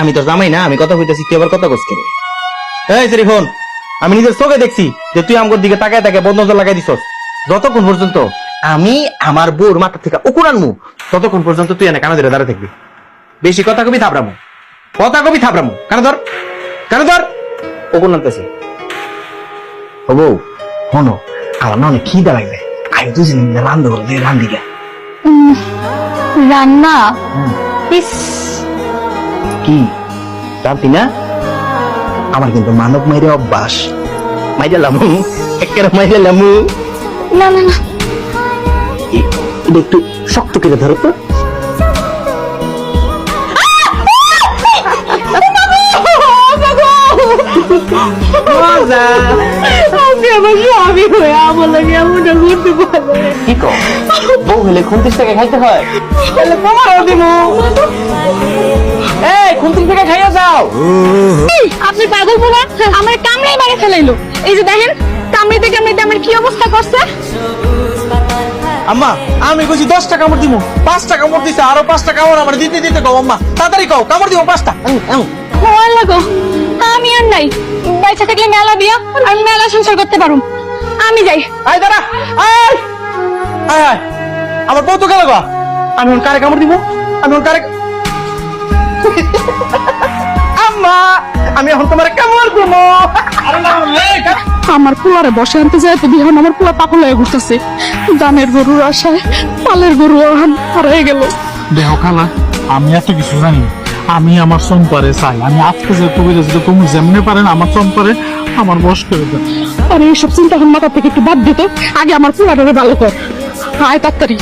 আমি তোর জামাই না, আমি কথা কইতেছি, তুই আবার কথা কইস কেন? এই রিফন, আমি নিজের চোখে দেখছি যে তুই আমার দিকে তাকায় তাকায় বদ নজর লাগাই দিছস। যতক্ষণ পর্যন্ত আমি আমার বউর মাথা থেকে উকুন আনমু, ততক্ষণ পর্যন্ত তুই এনে কানে ধরে দাঁড়িয়ে থাকবি। বেশি কথা কবি থাপড়ামু, কথা কবি থাপড়ামু। কানে ধর, কানে ধর, উকুন আনতেছি। ও বউ শোনো, আমার না অনেক খিদা লাগবে, আমি দুজন মিলে রান্ধবো, রান্ধিকা রান্না ইস কি জানতি না? আমার কিন্তু মানব মাইরে অভ্যাস, মাইরে লামু, একেবারে মাইরে লামু। না না না, এটা একটু শক্ত করে ধরো তো। কি কও, বউ হলে 29 টাকা খাইতে হয়? তাহলে তোমারও দিব। এই 29 টাকা খাইয়া যাও। আপনি পাগল বলা আমার কামড়াই মারে ফেলাইলো। এই যে দেখেন, কামড়িতে কামড়িতে আমার কি অবস্থা করছে। আম্মা আমি কইছি 10 টাকা কামড় দিব, 5 টাকা কামড় দিছে, আরো 5 টাকা কামড় আমার দিতে দিতে কও। আম্মা তাড়াতাড়ি কও, কামড় দিব 5টা। ভালো লাগো, আমি আর নাই, বাইচা থাকলে মেলা বিয়া আর মেলা সংসার করতে পারুম। আমি যাই। আয় দাঁড়া, আয় আয় আয়, আমার বউ তো গেল গা। আমি ওর কারে কামড় দিব, আমি ওর কারে আম্মা আমি এখন তোমার কামড় দিব। আমার পোলারে বসে আনতে যায় তো বিহান আমার পোলা পাগল হয়ে ঘুরতেছে। দানের গরুর আশায় পালের গরু হারিয়ে গেল। দেহ খালা, আমি এত কিছু জানি না। আমি আমার সম্পারে চাই, আমি আজকে যে তুমি তুমি যেমনি পারেন আমার সম্পারে আমার বস করে দেন। আর এইসব চিন্তা মাথা থেকে একটু বাদ দিত, আগে আমার পোলারে ভালো কর। আয় তাড়াতাড়ি।